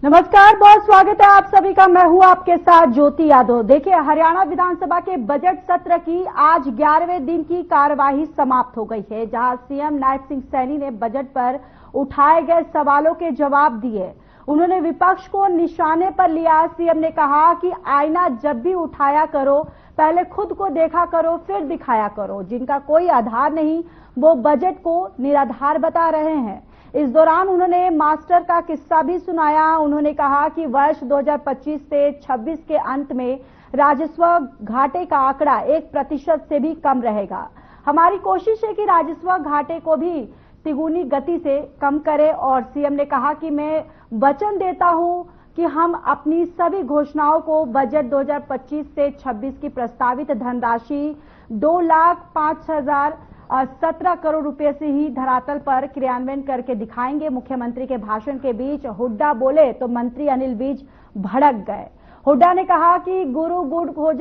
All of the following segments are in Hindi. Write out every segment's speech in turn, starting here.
नमस्कार, बहुत स्वागत है आप सभी का। मैं हूं आपके साथ ज्योति यादव। देखिए, हरियाणा विधानसभा के बजट सत्र की आज 11वें दिन की कार्यवाही समाप्त हो गई है, जहां सीएम नायब सिंह सैनी ने बजट पर उठाए गए सवालों के जवाब दिए। उन्होंने विपक्ष को निशाने पर लिया। सीएम ने कहा कि आईना जब भी उठाया करो, पहले खुद को देखा करो, फिर दिखाया करो। जिनका कोई आधार नहीं, वो बजट को निराधार बता रहे हैं। इस दौरान उन्होंने मास्टर का किस्सा भी सुनाया। उन्होंने कहा कि वर्ष 2025 से 26 के अंत में राजस्व घाटे का आंकड़ा 1% से भी कम रहेगा। हमारी कोशिश है कि राजस्व घाटे को भी तिगुनी गति से कम करें। और सीएम ने कहा कि मैं वचन देता हूं कि हम अपनी सभी घोषणाओं को बजट 2025 से 26 की प्रस्तावित धनराशि 2,05,017 करोड़ रुपए से ही धरातल पर क्रियान्वयन करके दिखाएंगे। मुख्यमंत्री के भाषण के बीच हुड्डा बोले तो मंत्री अनिल विज भड़क गए। हुड्डा ने कहा कि गुरु गुड़ हो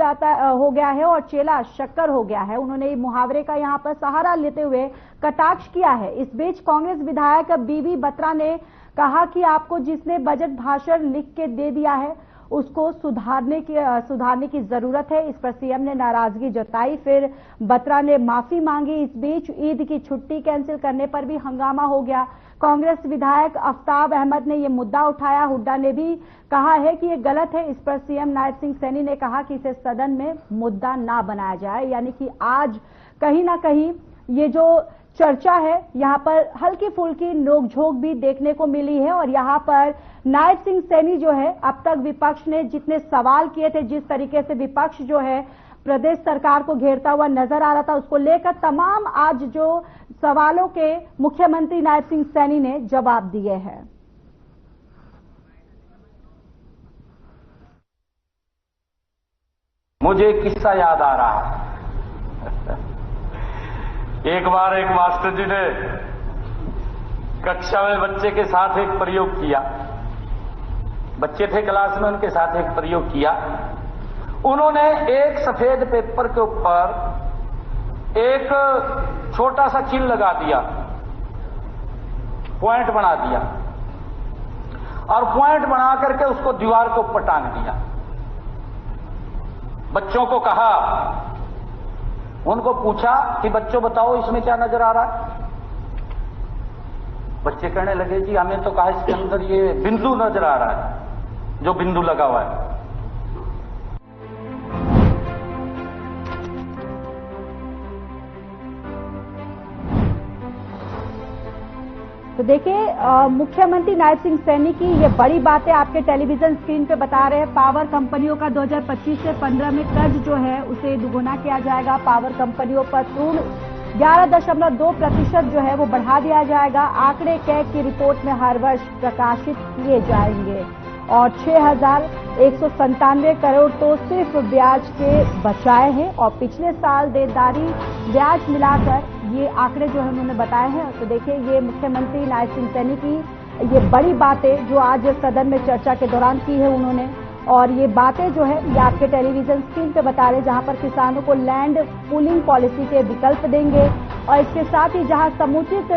गया है और चेला शक्कर हो गया है। उन्होंने मुहावरे का यहां पर सहारा लेते हुए कटाक्ष किया है। इस बीच कांग्रेस विधायक बीबी बत्रा ने कहा कि आपको जिसने बजट भाषण लिख के दे दिया है उसको सुधारने की जरूरत है। इस पर सीएम ने नाराजगी जताई। फिर बत्रा ने माफी मांगी। इस बीच ईद की छुट्टी कैंसिल करने पर भी हंगामा हो गया। कांग्रेस विधायक आफ्ताब अहमद ने यह मुद्दा उठाया। हुड्डा ने भी कहा है कि ये गलत है। इस पर सीएम नायब सिंह सैनी ने कहा कि इसे सदन में मुद्दा ना बनाया जाए, यानी कि आज कहीं ना कहीं ये जो चर्चा है यहाँ पर हल्की फुल्की नोकझोंक भी देखने को मिली है। और यहाँ पर नायब सिंह सैनी जो है, अब तक विपक्ष ने जितने सवाल किए थे, जिस तरीके से विपक्ष जो है प्रदेश सरकार को घेरता हुआ नजर आ रहा था, उसको लेकर तमाम आज जो सवालों के मुख्यमंत्री नायब सिंह सैनी ने जवाब दिए हैं। मुझे किस्सा याद आ रहा है। एक बार एक मास्टर जी ने कक्षा में बच्चे के साथ एक प्रयोग किया। बच्चे थे क्लास में, उनके साथ एक प्रयोग किया। उन्होंने एक सफेद पेपर के ऊपर एक छोटा सा चिन्ह लगा दिया, पॉइंट बना दिया और पॉइंट बना करके उसको दीवार के ऊपर टांग दिया। बच्चों को कहा, उनको पूछा कि बच्चों बताओ इसमें क्या नजर आ रहा है। बच्चे कहने लगे जी हमें तो कहा इसके अंदर ये बिंदु नजर आ रहा है, जो बिंदु लगा हुआ है। तो देखिए, मुख्यमंत्री नायब सिंह सैनी की ये बड़ी बातें आपके टेलीविजन स्क्रीन पे बता रहे हैं। पावर कंपनियों का 2025 से 15 में कर्ज जो है उसे दुगुना किया जाएगा। पावर कंपनियों पर पूर्ण 11.2% जो है वो बढ़ा दिया जाएगा। आंकड़े कैग की रिपोर्ट में हर वर्ष प्रकाशित किए जाएंगे। और 6,197 करोड़ तो सिर्फ ब्याज के बचाए हैं और पिछले साल देनदारी ब्याज मिलाकर ये आंकड़े जो है उन्होंने बताए हैं। तो देखिए, ये मुख्यमंत्री नायब सिंह सैनी की ये बड़ी बातें जो आज सदन में चर्चा के दौरान की है उन्होंने। और ये बातें जो है ये आपके टेलीविजन स्क्रीन पे बता रहे हैं, जहां पर किसानों को लैंड पूलिंग पॉलिसी के विकल्प देंगे। और इसके साथ ही जहां समुचित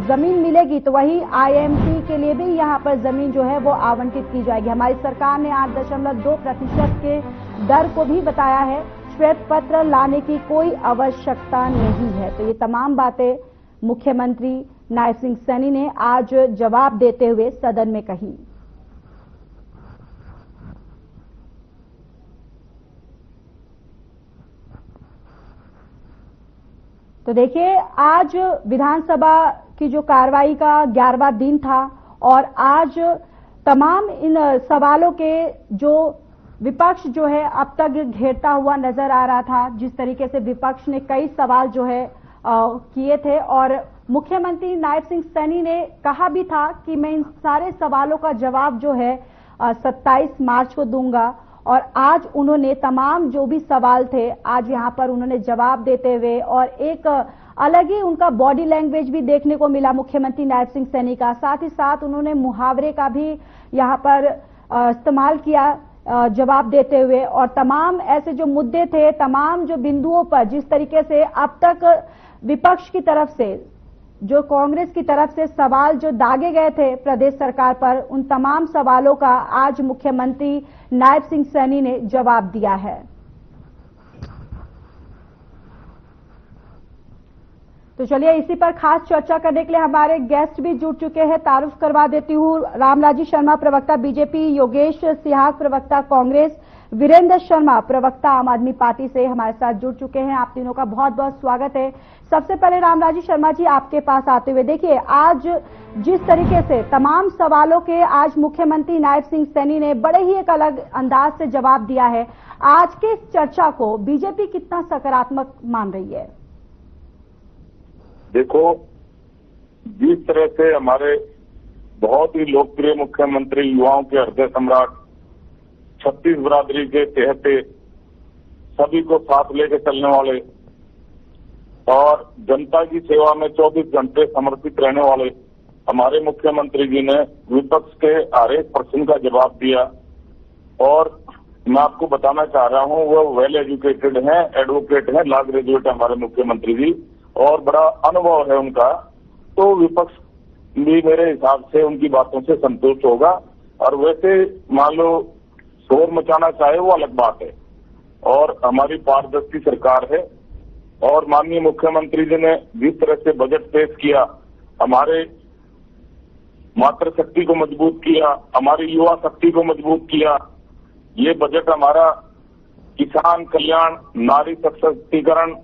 जमीन मिलेगी तो वही आईएमसी के लिए भी यहां पर जमीन जो है वो आवंटित की जाएगी। हमारी सरकार ने 8.2% के दर को भी बताया है। श्वेत पत्र लाने की कोई आवश्यकता नहीं है। तो ये तमाम बातें मुख्यमंत्री नायब सिंह सैनी ने आज जवाब देते हुए सदन में कही। तो देखिए, आज विधानसभा की जो कार्रवाई का 11वां दिन था और आज तमाम इन सवालों के जो विपक्ष जो है अब तक घेरता हुआ नजर आ रहा था। जिस तरीके से विपक्ष ने कई सवाल जो है किए थे और मुख्यमंत्री नायब सिंह सैनी ने कहा भी था कि मैं इन सारे सवालों का जवाब जो है 27 मार्च को दूंगा। और आज उन्होंने तमाम जो भी सवाल थे आज यहां पर उन्होंने जवाब देते हुए, और एक अलग ही उनका बॉडी लैंग्वेज भी देखने को मिला मुख्यमंत्री नायब सिंह सैनी का। साथ ही साथ उन्होंने मुहावरे का भी यहां पर इस्तेमाल किया जवाब देते हुए। और तमाम ऐसे जो मुद्दे थे, तमाम जो बिंदुओं पर जिस तरीके से अब तक विपक्ष की तरफ से जो कांग्रेस की तरफ से सवाल जो दागे गए थे प्रदेश सरकार पर, उन तमाम सवालों का आज मुख्यमंत्री नायब सिंह सैनी ने जवाब दिया है। तो चलिए इसी पर खास चर्चा करने के लिए हमारे गेस्ट भी जुड़ चुके हैं। तारुफ करवा देती हूँ। रामलाजी शर्मा प्रवक्ता बीजेपी, योगेश सिहाग प्रवक्ता कांग्रेस, वीरेंद्र शर्मा प्रवक्ता आम आदमी पार्टी से हमारे साथ जुड़ चुके हैं। आप तीनों का बहुत बहुत स्वागत है। सबसे पहले रामलाजी शर्मा जी आपके पास आते हुए, देखिए आज जिस तरीके से तमाम सवालों के आज मुख्यमंत्री नायब सिंह सैनी ने बड़े ही एक अलग अंदाज से जवाब दिया है, आज के इस चर्चा को बीजेपी कितना सकारात्मक मान रही है? देखो, जिस तरह से हमारे बहुत ही लोकप्रिय मुख्यमंत्री, युवाओं के हृदय सम्राट, छत्तीस बिरादरी के चहेते, सभी को साथ लेकर चलने वाले और जनता की सेवा में 24 घंटे समर्पित रहने वाले हमारे मुख्यमंत्री जी ने विपक्ष के हर एक प्रश्न का जवाब दिया। और मैं आपको बताना चाह रहा हूं, वो वेल एजुकेटेड हैं, एडवोकेट हैं, लॉ ग्रेजुएट है हमारे मुख्यमंत्री जी, और बड़ा अनुभव है उनका। तो विपक्ष भी मेरे हिसाब से उनकी बातों से संतुष्ट होगा। और वैसे मान लो शोर मचाना चाहे वो अलग बात है, और हमारी पारदर्शी सरकार है। और माननीय मुख्यमंत्री जी ने जिस तरह से बजट पेश किया, हमारे मातृशक्ति को मजबूत किया, हमारी युवा शक्ति को मजबूत किया। ये बजट हमारा किसान कल्याण, नारी सशक्तिकरण,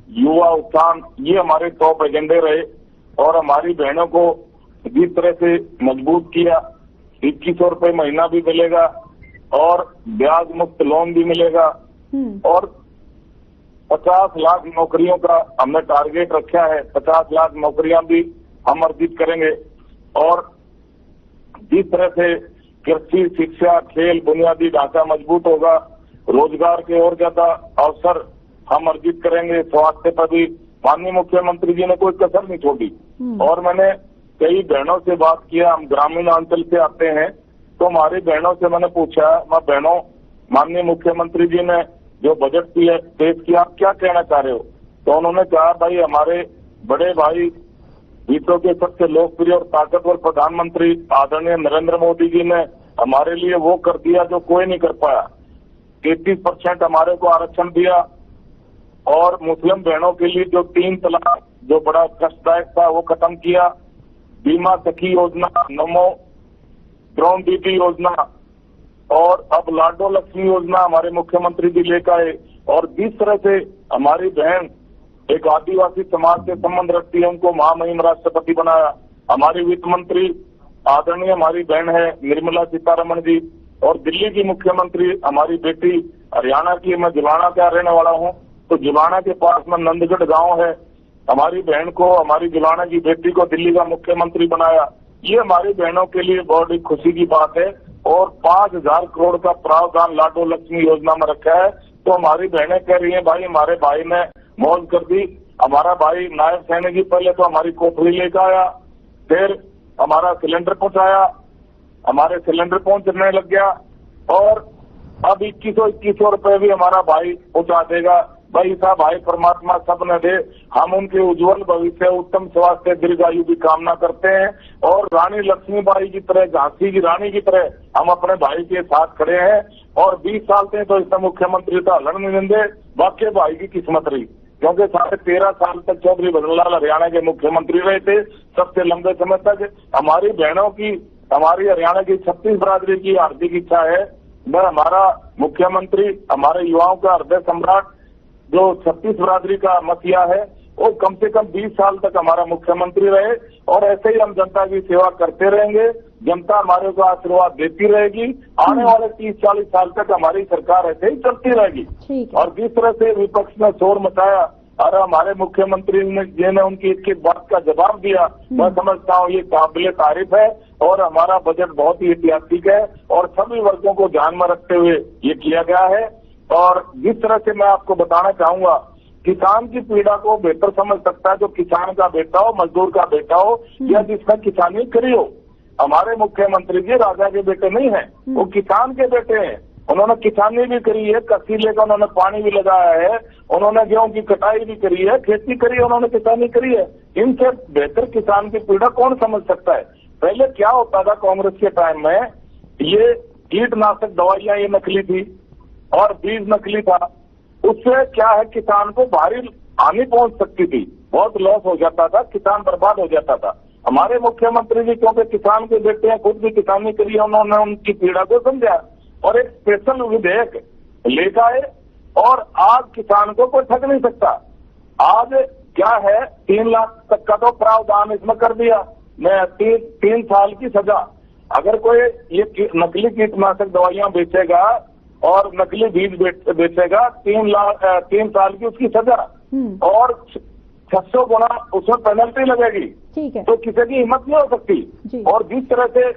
युवा उत्थान, ये हमारे टॉप एजेंडे रहे। और हमारी बहनों को जिस तरह से मजबूत किया, 2100 रुपये महीना भी मिलेगा और ब्याज मुक्त लोन भी मिलेगा, और 50 लाख नौकरियों का हमने टारगेट रखा है। 50 लाख नौकरियां भी हम अर्जित करेंगे। और जिस तरह से कृषि, शिक्षा, खेल, बुनियादी ढांचा मजबूत होगा, रोजगार के और ज्यादा अवसर हम अर्जित करेंगे। स्वास्थ्य पर भी माननीय मुख्यमंत्री जी ने कोई कसर नहीं छोड़ी। और मैंने कई बहनों से बात किया, हम ग्रामीण अंचल से आते हैं, तो हमारी बहनों से मैंने पूछा, मैं बहनों, माननीय मुख्यमंत्री जी ने जो बजट पेश किया, आप क्या कहना चाह रहे हो? तो उन्होंने कहा, भाई हमारे बड़े भाई, विश्व के सबसे लोकप्रिय और ताकतवर प्रधानमंत्री आदरणीय नरेंद्र मोदी जी ने हमारे लिए वो कर दिया जो कोई नहीं कर पाया। 33% हमारे को आरक्षण दिया, और मुस्लिम बहनों के लिए जो 3 तलाक जो बड़ा कष्टदायक था वो खत्म किया। बीमा सखी योजना, नमो ड्रोन दीदी योजना, और अब लाडो लक्ष्मी योजना हमारे मुख्यमंत्री जी लेकर आए। और जिस तरह से हमारी बहन एक आदिवासी समाज से संबंध रखती है, उनको महामहिम राष्ट्रपति बनाया। हमारी वित्त मंत्री आदरणीय हमारी बहन है निर्मला सीतारमण जी, और दिल्ली की मुख्यमंत्री हमारी बेटी, हरियाणा की, मैं जुलाना का रहने वाला हूं, तो जुलाना के पास में नंदगढ़ गांव है, हमारी बहन को, हमारी जुलाना की बेटी को दिल्ली का मुख्यमंत्री बनाया। ये हमारी बहनों के लिए बहुत ही खुशी की बात है। और 5000 करोड़ का प्रावधान लाडो लक्ष्मी योजना में रखा है। तो हमारी बहनें कह रही हैं, भाई हमारे भाई ने मौज कर दी। हमारा भाई नायब सैनी जी पहले तो हमारी कोठरी लेकर आया, फिर हमारा सिलेंडर पहुंचाया, हमारे सिलेंडर पहुंचने लग गया, और अब 2100 रुपये भी हमारा भाई पहुंचा देगा। भाई साहब, भाई परमात्मा सब न दे, हम उनके उज्जवल भविष्य, उत्तम स्वास्थ्य, दीर्घायु की कामना करते हैं। और रानी लक्ष्मीबाई की तरह, झांसी की रानी की तरह हम अपने भाई के साथ खड़े हैं। और 20 साल से तो इसमें मुख्यमंत्री था लड़ नहीं देंगे, बाकी भाई की किस्मत रही, क्योंकि 13.5 साल तक चौधरी भजनलाल हरियाणा के मुख्यमंत्री रहे थे, सबसे लंबे समय तक। हमारी बहनों की, हमारी हरियाणा की 36 बिरादरी की हार्दिक इच्छा है, मैं हमारा मुख्यमंत्री, हमारे युवाओं का हृदय सम्राट जो 36 बिरादरी का मसीहा है, वो कम से कम 20 साल तक हमारा मुख्यमंत्री रहे। और ऐसे ही हम जनता की सेवा करते रहेंगे, जनता हमारे को आशीर्वाद देती रहेगी। आने वाले 30-40 साल तक हमारी सरकार ऐसे ही चलती रहेगी। और जिस तरह से विपक्ष ने शोर मचाया और हमारे मुख्यमंत्री जी ने उनकी एक बात का जवाब दिया, मैं समझता हूँ ये काबिल तारीफ है। और हमारा बजट बहुत ही ऐतिहासिक है, और सभी वर्गों को ध्यान में रखते हुए ये किया गया है। और जिस तरह से मैं आपको बताना चाहूंगा, किसान की पीड़ा को बेहतर समझ सकता है जो किसान का बेटा हो, मजदूर का बेटा हो, या जिसने किसानी करी हो। हमारे मुख्यमंत्री जी राजा के बेटे नहीं हैं, वो किसान के बेटे हैं। उन्होंने किसानी भी करी है, कस्सी लेकर उन्होंने पानी भी लगाया है, उन्होंने गेहूं की कटाई भी करी है, खेती करी है, उन्होंने किसानी करी है। इनसे बेहतर किसान की पीड़ा कौन समझ सकता है? पहले क्या होता था कांग्रेस के टाइम में, ये कीटनाशक दवाइयां ये नकली थी और बीज नकली था। उससे क्या है, किसान को भारी हानि पहुंच सकती थी, बहुत लॉस हो जाता था, किसान बर्बाद हो जाता था। हमारे मुख्यमंत्री जी क्योंकि किसान के बेटे हैं, खुद भी किसानी करी है, उन्होंने उनकी पीड़ा को समझा और एक स्पेशल विधेयक लेकर आए और आज किसान को कोई ठग नहीं सकता। आज क्या है, 3 लाख तक का तो प्रावधान इसमें कर दिया, मैं 3 साल की सजा। अगर कोई ये नकली कीटनाशक दवाइयां बेचेगा और नकली बीज बेचेगा, 3 साल की उसकी सजा और 600 गुना उसमें पेनल्टी लगेगी। ठीक है। तो किसी की हिम्मत नहीं हो सकती। और जिस तरह से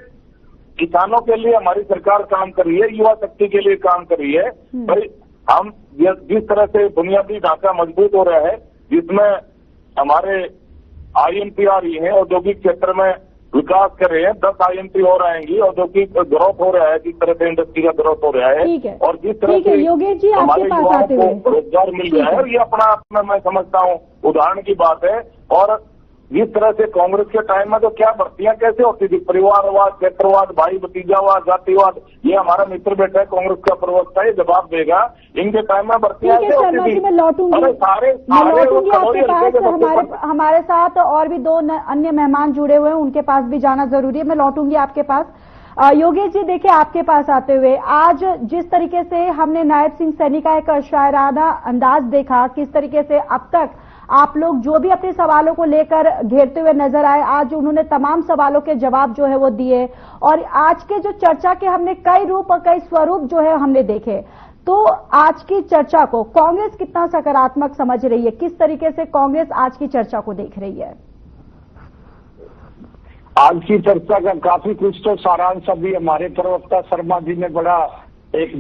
किसानों के लिए हमारी सरकार काम कर रही है, युवा शक्ति के लिए काम कर रही है, भाई हम जिस तरह से बुनियादी ढांचा मजबूत हो रहा है, जिसमें हमारे IMP आ रही है, औद्योगिक क्षेत्र में विकास कर रहे हैं, 10 IMP और आएंगी, औद्योगिक ग्रोथ हो रहा है, जिस तरह से इंडस्ट्री का ग्रोथ हो रहा है और जिस तरह से योगेश जी हमारे युवाओं को रोजगार मिल रहा है, ये अपना आप में मैं समझता हूँ उदाहरण की बात है। और जिस तरह से कांग्रेस के टाइम में तो क्या भर्तियां कैसे होती थी, परिवारवाद, क्षेत्रवाद, भाई भतीजावाद, जातिवाद, ये हमारा मित्र बैठा है कांग्रेस का प्रवक्ता, ये जवाब देगा। इनके टाइम में भर्तियां ऐसे होती थी। मैं लौटूंगी आपके पास। हमारे साथ और भी 2 अन्य मेहमान जुड़े हुए हैं, उनके पास भी जाना जरूरी है। मैं लौटूंगी आपके पास। योगेश जी, देखिए आपके पास आते हुए आज जिस तरीके से हमने नायब सिंह सैनी का एक शायराना अंदाज देखा, किस तरीके से अब तक आप लोग जो भी अपने सवालों को लेकर घेरते हुए नजर आए, आज उन्होंने तमाम सवालों के जवाब जो है वो दिए और आज के जो चर्चा के हमने कई रूप और कई स्वरूप जो है हमने देखे। तो आज की चर्चा को कांग्रेस कितना सकारात्मक समझ रही है, किस तरीके से कांग्रेस आज की चर्चा को देख रही है? आज की चर्चा का काफी कुछ तो सारांश अभी हमारे प्रवक्ता शर्मा जी ने बड़ा एक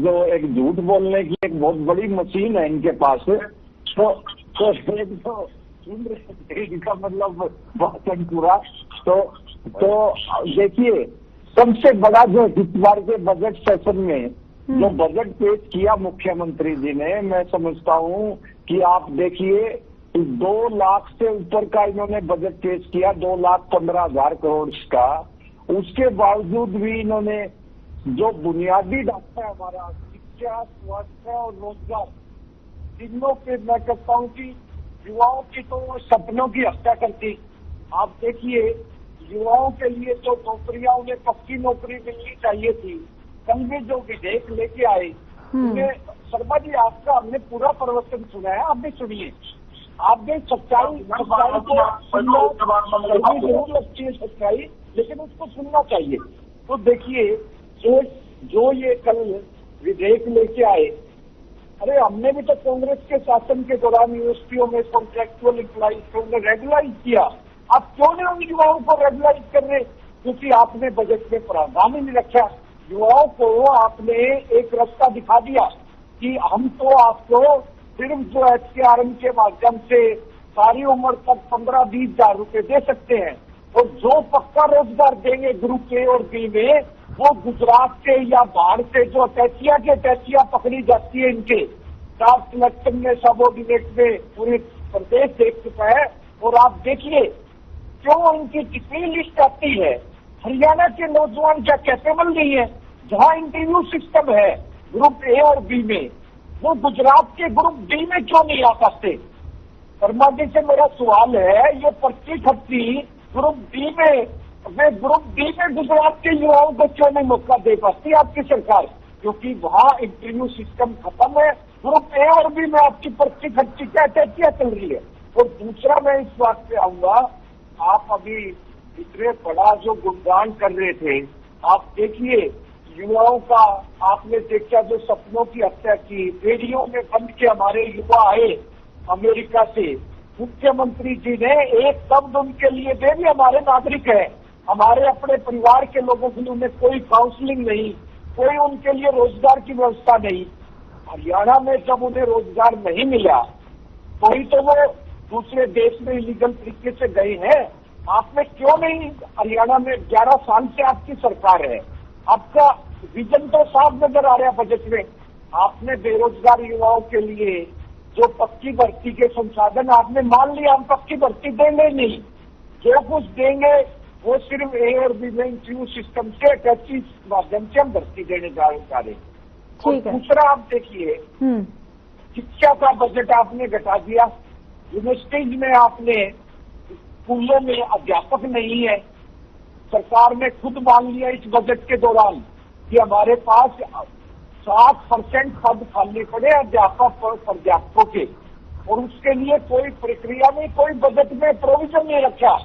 झूठ बोलने की एक बहुत बड़ी मशीन है इनके पास। तो इनका मतलब भाषण पूरा तो देखिए, सबसे बड़ा जो इस बार के बजट सेशन में जो बजट पेश किया मुख्यमंत्री जी ने, मैं समझता हूँ कि आप देखिए 2 लाख से ऊपर का इन्होंने बजट पेश किया, 2,15,000 करोड़ का। उसके बावजूद भी इन्होंने जो बुनियादी ढांचा हमारा शिक्षा, स्वास्थ्य और रोजगार, तीनों पे मैं कहता हूँ कि युवाओं की तो सपनों की हत्या करती। आप देखिए, युवाओं के लिए तो नौकरियां, उन्हें पक्की नौकरी मिलनी चाहिए थी। कल भी जो विधेयक लेके आए, उन्हें शर्मा जी आपका हमने पूरा प्रवचन सुना है, आप भी सुनिए। आपने सच्चाई को जरूर लगती है सच्चाई, लेकिन उसको सुनना चाहिए। तो देखिए, जो ये कल विधेयक लेके आए, अरे हमने भी तो कांग्रेस के शासन के दौरान यूनिवर्सिटियों में कॉन्ट्रैक्चुअल एम्प्लॉइज को रेगुलाइज किया। आप क्यों नहीं उन युवाओं को रेगुलाइज कर रहे? क्योंकि आपने बजट में प्रावधान ही नहीं रखा। युवाओं को आपने एक रास्ता दिखा दिया कि हम तो आपको सिर्फ जो HKRM के माध्यम से सारी उम्र तक 15-20 हजार रुपए दे सकते हैं, और जो पक्का रोजगार देंगे ग्रुप A और B में, वो गुजरात से या बाहर से जो टैचिया पकड़ी जाती है इनके स्टाफ सिलेक्शन में, सबऑर्डिनेट में, पूरे प्रदेश देख चुका है। और आप देखिए क्यों इनकी कितनी लिस्ट आती है। हरियाणा के नौजवान क्या कैपेबल नहीं है? जहां इंटरव्यू सिस्टम है ग्रुप A और B में, वो गुजरात के ग्रुप D में क्यों नहीं आ पाते? शर्मा जी से मेरा सवाल है, ये पर्ची खपती ग्रुप D में, ग्रुप D में गुजरात के युवाओं को क्यों नहीं मौका दे पाती आपकी सरकार? क्योंकि वहाँ इंटरव्यू सिस्टम खत्म है। ग्रुप A और B में आपकी पर्ची खर्ची क्या चल रही है? और दूसरा मैं इस बात पे आऊंगा, आप अभी इतने बड़ा जो गुणगान कर रहे थे, आप देखिए युवाओं का, आपने देखा जो सपनों की हत्या की, रेडियो में बंद के हमारे युवा आए अमेरिका से, मुख्यमंत्री जी ने एक शब्द उनके लिए दे भी हमारे नागरिक है, हमारे अपने परिवार के लोगों के लिए उन्हें कोई काउंसलिंग नहीं, कोई उनके लिए रोजगार की व्यवस्था नहीं। हरियाणा में जब उन्हें रोजगार नहीं मिला तो ही तो वो दूसरे देश में इलीगल तरीके से गए हैं। आपने क्यों नहीं, हरियाणा में 11 साल से आपकी सरकार है, आपका विजन तो साफ नजर आ रहा है बजट में। आपने बेरोजगार युवाओं के लिए जो पक्की भर्ती के संसाधन आपने मान लिया, हम पक्की भर्ती देंगे नहीं, जो कुछ देंगे वो सिर्फ ए और बी में इंटरव्यू सिस्टम से टैक्सी माध्यम से हम भर्ती देने जा रहे हैं। ठीक है। दूसरा आप देखिए, शिक्षा का बजट आपने घटा दिया, यूनिवर्सिटीज में आपने, स्कूलों में अध्यापक नहीं है। सरकार ने खुद मान लिया इस बजट के दौरान कि हमारे पास 60% पद खाली पड़े अध्यापकों के, और उसके लिए कोई प्रक्रिया नहीं, कोई बजट में प्रोविजन नहीं रखा।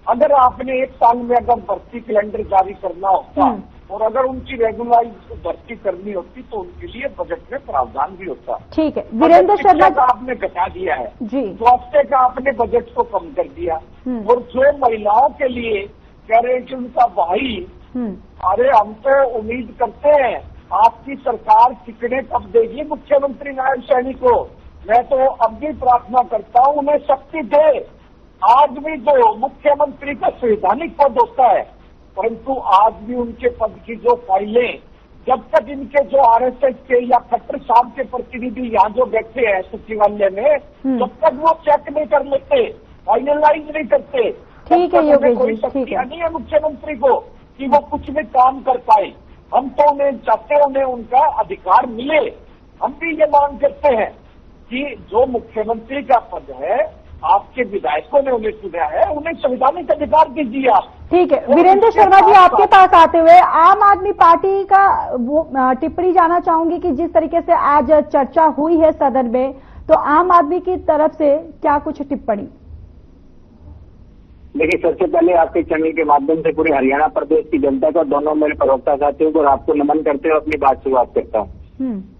अगर आपने एक साल में अगर भर्ती कैलेंडर जारी करना होता और अगर उनकी रेगुलराइज भर्ती करनी होती तो उनके लिए बजट में प्रावधान भी होता। ठीक है। वीरेंद्र शर्मा का आपने घटा दिया है जी, स्वास्थ्य का आपने बजट को कम कर दिया, और जो महिलाओं के लिए कह रहे हैं कि उनका भाई, अरे हम तो उम्मीद करते हैं आपकी सरकार टिकटें कब देगी मुख्यमंत्री नायब सैनी को। मैं तो अब भी प्रार्थना करता हूं उन्हें शक्ति दे। आज भी जो मुख्यमंत्री का संवैधानिक पद होता है, परंतु आज भी उनके पद की जो फाइलें, जब तक इनके जो आरएसएस के या खट्टर साहब के प्रतिनिधि यहाँ जो बैठे हैं सचिवालय में, जब तक वो चेक नहीं कर लेते, फाइनलाइज नहीं करते, ठीक है योगेश कोई जी, ठीक शक्तियां है। नहीं है मुख्यमंत्री को कि वो कुछ भी काम कर पाए। हम तो उन्हें चाहते हैं उन्हें उनका अधिकार मिले। हम भी ये मांग करते हैं कि जो मुख्यमंत्री का पद है, आपके विधायकों ने उन्हें चुना है, उन्हें संवैधानिक अधिकार दीजिए आप। ठीक है। वीरेंद्र शर्मा जी, आपके पास आते हुए आम आदमी पार्टी का वो टिप्पणी जानना चाहूंगी कि जिस तरीके से आज चर्चा हुई है सदन में, तो आम आदमी की तरफ से क्या कुछ टिप्पणी? देखिए, सबसे पहले आपके चैनल के माध्यम से पूरे हरियाणा प्रदेश की जनता को, दोनों मेरे प्रवक्ता साथियों को और आपको नमन करते हुए अपनी बात शुरुआत करता हूँ।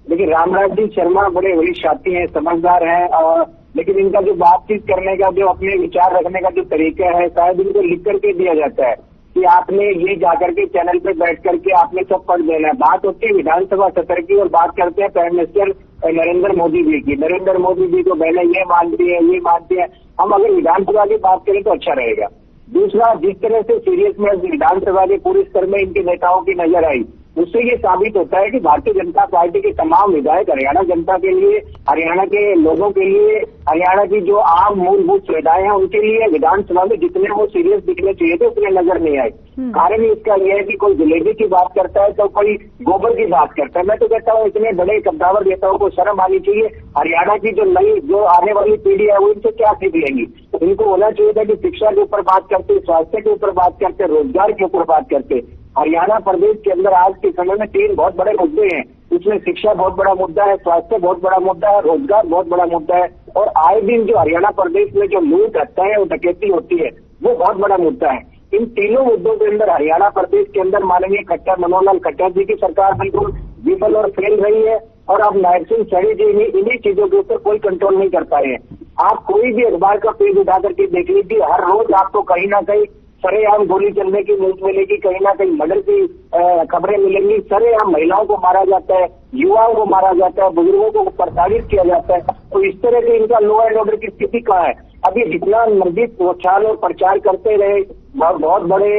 देखिए, रामराज जी शर्मा बड़े वरिष्ठ साथी हैं, समझदार हैं, और लेकिन इनका जो बातचीत करने का, जो अपने विचार रखने का जो तरीका है, शायद इनको लिख करके दिया जाता है कि आपने ये जाकर के चैनल पे बैठ करके आपने सब पढ़ देना है। बात होती है विधानसभा सत्र की और बात करते हैं प्राइम मिनिस्टर नरेंद्र मोदी जी की। नरेंद्र मोदी जी को पहले ये मानती है, ये मानती है। हम अगर विधानसभा की बात करें तो अच्छा रहेगा। दूसरा, जिस तरह से सीरियसनेस विधानसभा के पूरे स्तर में इनके नेताओं की नजर आई, उससे ये साबित होता है कि भारतीय जनता पार्टी के तमाम विधायक हरियाणा जनता के लिए, हरियाणा के लोगों के लिए, हरियाणा की जो आम मूलभूत सुविधाएं हैं उनके लिए विधानसभा में जितने वो सीरियस दिखने चाहिए थे उतने नजर नहीं आए। कारण इसका यह है कि कोई जलेबी की बात करता है तो कोई गोबर की बात करता है। मैं तो कहता हूँ इतने बड़े कद्दावर नेताओं को शर्म आनी चाहिए। हरियाणा की जो नई, जो आने वाली पीढ़ी है वो इनसे क्या सीख लेंगी। इनको होना चाहिए था कि शिक्षा के ऊपर बात करते, स्वास्थ्य के ऊपर बात करते, रोजगार के ऊपर बात करते। हरियाणा प्रदेश के अंदर आज के समय में 3 बहुत बड़े मुद्दे हैं। उसमें शिक्षा बहुत बड़ा मुद्दा है, स्वास्थ्य बहुत बड़ा मुद्दा है, रोजगार बहुत बड़ा मुद्दा है, और आए दिन जो हरियाणा प्रदेश में जो लूट हत्याएं और डकैती होती है वो बहुत बड़ा मुद्दा है। इन तीनों मुद्दों के अंदर हरियाणा प्रदेश के अंदर माननीय खट्टर, मनोहर खट्टर जी की सरकार बिल्कुल विफल और फेल रही है, और अब नायब सिंह सैनी जी इन्हीं चीजों के ऊपर कोई कंट्रोल नहीं कर पाए हैं। आप कोई भी अखबार का पेज उठा करके देख लीजिए, हर रोज आपको कहीं ना कहीं सरेआम गोली चलने की न्यूज मिलेगी, कहीं ना कहीं मर्डर की खबरें मिलेंगी। सरेआम महिलाओं को मारा जाता है, युवाओं को मारा जाता है, बुजुर्गों को प्रताड़ित किया जाता है। तो इस तरह के इनका लॉ एंड ऑर्डर की स्थिति कहाँ है? अभी जितना मर्जी प्रचार और प्रचार करते रहे बहुत बड़े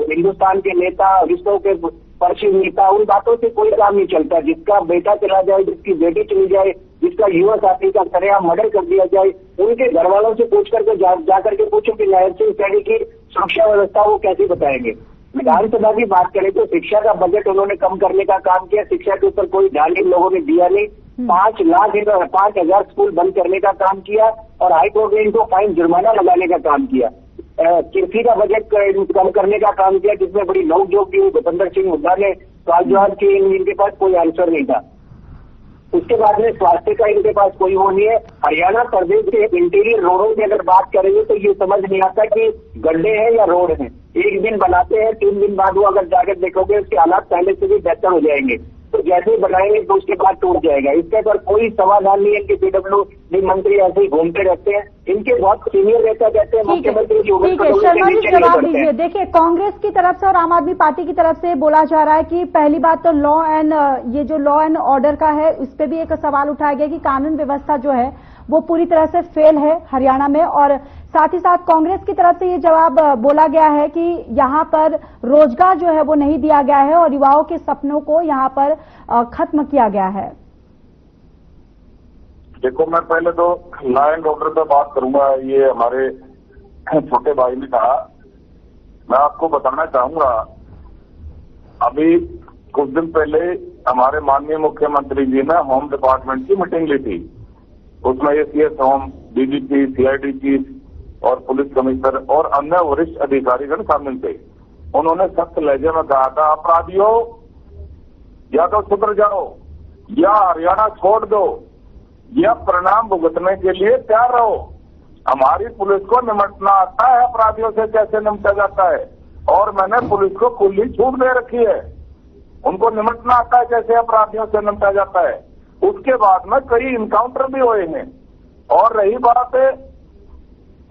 हिंदुस्तान के नेता, विश्व के परिचित नेता, उन बातों से कोई काम नहीं चलता। जिसका बेटा चला जाए, जिसकी बेटी चली जाए, जिसका युवा साथी का सरेआम मर्डर कर दिया जाए, उनके घर वालों से पूछ करके जाकर के पूछो कि नायब सिंह सैनी की सुरक्षा व्यवस्था वो कैसे बताएंगे। विधानसभा की बात करें तो शिक्षा का बजट उन्होंने कम करने का काम किया, शिक्षा के ऊपर कोई ध्यान इन लोगों ने दिया नहीं। 5,00,000 स्कूल बंद करने का काम किया, और हाईकोर्ट ने इनको फाइन जुर्माना लगाने का काम किया। कृषि का बजट कम करने का काम किया, जिसमें बड़ी नोकझोंक की भूपेंद्र सिंह हुड्डा ने सवाल जवाब किए, इनके पास कोई आंसर नहीं था। उसके बाद में स्वास्थ्य का इनके पास कोई वो नहीं है। हरियाणा प्रदेश के इंटीरियर रोडों की अगर बात करेंगे तो ये समझ नहीं आता कि गड्ढे हैं या रोड हैं। एक दिन बनाते हैं, 3 दिन बाद वो अगर जाकर देखोगे उसके हालात पहले से भी बेहतर हो जाएंगे। तो जैसे ही बनाएंगे तो उसके बाद टूट जाएगा। इसके पर कोई समाधान नहीं है। इनके पीडब्ल्यूडी मंत्री ऐसे ही घूमते रहते हैं। इनके बहुत सीनियर नेता कहते हैं मुख्यमंत्री ठीक है, शर्मा जी जवाब दीजिए। देखिए, कांग्रेस की तरफ से और आम आदमी पार्टी की तरफ से बोला जा रहा है कि पहली बात तो लॉ एंड ऑर्डर का है, उस पर भी एक सवाल उठाया गया कि कानून व्यवस्था जो है वो पूरी तरह से फेल है हरियाणा में। और साथ ही साथ कांग्रेस की तरफ से ये जवाब बोला गया है कि यहाँ पर रोजगार जो है वो नहीं दिया गया है और युवाओं के सपनों को यहाँ पर खत्म किया गया है। देखो, मैं पहले तो लॉ एंड ऑर्डर पे बात करूंगा। ये हमारे छोटे भाई ने कहा, मैं आपको बताना चाहूंगा, अभी कुछ दिन पहले हमारे माननीय मुख्यमंत्री जी ने होम डिपार्टमेंट की मीटिंग ली थी। उसमें ACS home, DGP, CID chief और पुलिस कमिश्नर और अन्य वरिष्ठ अधिकारीगण शामिल थे। उन्होंने सख्त लहजे में कहा था, अपराधियों या तो सुधर जाओ या हरियाणा छोड़ दो या परिणाम भुगतने के लिए तैयार रहो। हमारी पुलिस को निपटना आता है, अपराधियों से कैसे निपटा जाता है, और मैंने पुलिस को खुली छूट दे रखी है। उनको निपटना आता है कैसे अपराधियों से निपटा जाता है। उसके बाद में कई इनकाउंटर भी हुए हैं। और रही बात,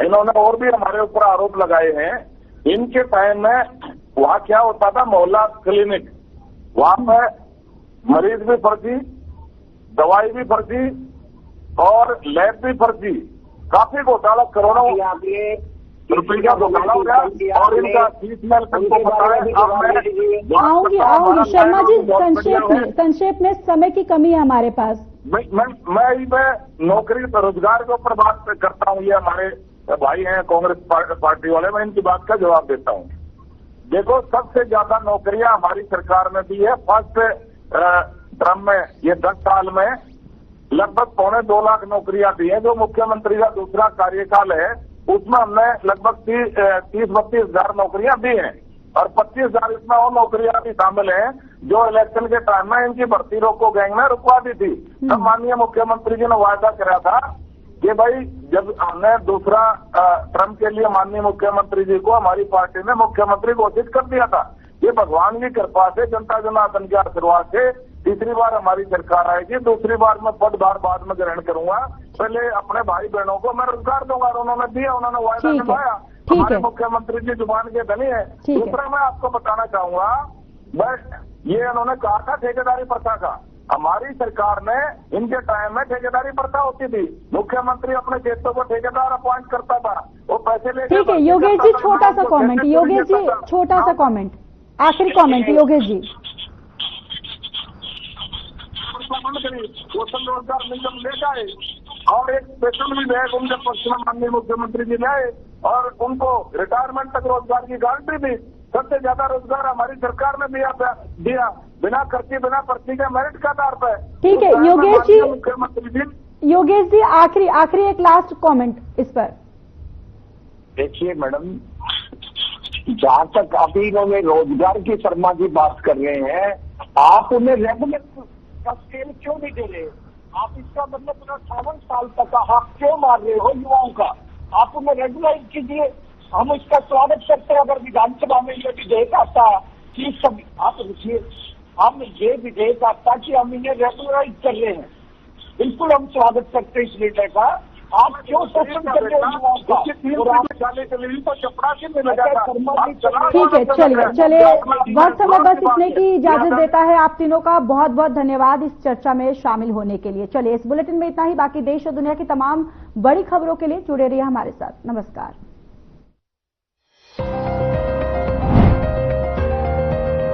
इन्होंने और भी हमारे ऊपर आरोप लगाए हैं। इनके टाइम में वहां क्या होता था, मोहल्ला क्लिनिक, वहां पर मरीज भी फर्जी, दवाई भी फर्जी और लैब भी फर्जी, काफी घोटाला, करोड़ों रुपये का घोटाला हो गया। और इनका आऊंगी शर्मा जी, संक्षेप में समय की कमी है हमारे पास। मैं इस नौकरी रोजगार के ऊपर बात करता हूँ। ये हमारे भाई हैं कांग्रेस पार्टी वाले, मैं इनकी बात का जवाब देता हूँ। देखो, सबसे ज्यादा नौकरियां हमारी सरकार ने दी है। फर्स्ट टर्म में ये 10 साल में लगभग 2.25 लाख नौकरियां दी हैं। जो मुख्यमंत्री का दूसरा कार्यकाल है उसमें हमने लगभग 30-32 हजार नौकरियां दी हैं और 25 हजार इसमें और नौकरियां भी शामिल हैं जो इलेक्शन के टाइम में इनकी भर्ती रोको गैंग ने रुकवा दी थी। तब माननीय मुख्यमंत्री जी ने वायदा करा था कि भाई, जब हमने दूसरा टर्म के लिए माननीय मुख्यमंत्री जी को हमारी पार्टी ने मुख्यमंत्री घोषित कर दिया था। ये भगवान की कृपा से, जनता जनार्दन के आशीर्वाद से तीसरी बार हमारी सरकार आएगी। दूसरी बार मैं पदभार बाद में ग्रहण करूंगा। पहले अपने भाई बहनों को मैं रोजगार दूंगा और उन्होंने दिया, उन्होंने वायदा निभाया। हमारे मुख्यमंत्री जी जुबान के धनी है। दूसरा मैं आपको बताना चाहूंगा, ये उन्होंने कहा था ठेकेदारी प्रथा का। हमारी सरकार ने, इनके टाइम में ठेकेदारी प्रथा होती थी। मुख्यमंत्री अपने क्षेत्रों को ठेकेदार अपॉइंट करता था, वो पैसे लेके। ठीक है योगेश जी, छोटा सा कमेंट, योगेश जी छोटा सा कमेंट, आखिरी कमेंट योगेश जी। कौशल रोजगार निगम ले जाए और एक स्पेशल भी बैग उनके पक्ष में माननीय मुख्यमंत्री जी लाए और उनको रिटायरमेंट तक रोजगार की गारंटी दी। सबसे ज्यादा रोजगार हमारी सरकार ने दिया बिना खर्ची, बिना पर्ची के मेरिट के आधार पर। ठीक है योगेश जी, मुख्यमंत्री जी, योगेश जी आखिरी एक लास्ट कमेंट इस पर। देखिए मैडम, जहाँ तक अभी इन्होंने रोजगार की शर्मा जी बात कर रहे हैं, आप उन्हें रेगुलर का स्केल क्यों नहीं दे रहे? आप इसका मतलब 58 साल तक का आप क्यों मार रहे हो युवाओं का? आप उन्हें रेगुलाइज कीजिए। हम इसका स्वागत करते हैं। अगर विधानसभा में ये विधेयक आता कि सब, आप रुकिए, हम ये विधेयक आता कि हम इन्हें रेगुलराइज कर रहे हैं, बिल्कुल हम स्वागत करते हैं इस निर्णय का। आप क्यों शोषण कर रहे हो युवाओं का? ठीक है, चलिए वक्त समय बस इतने की इजाजत देता है। आप तीनों का बहुत बहुत धन्यवाद इस चर्चा में शामिल होने के लिए। चलिए इस बुलेटिन में इतना ही। बाकी देश और दुनिया की तमाम बड़ी खबरों के लिए जुड़े रहिए हमारे साथ। नमस्कार।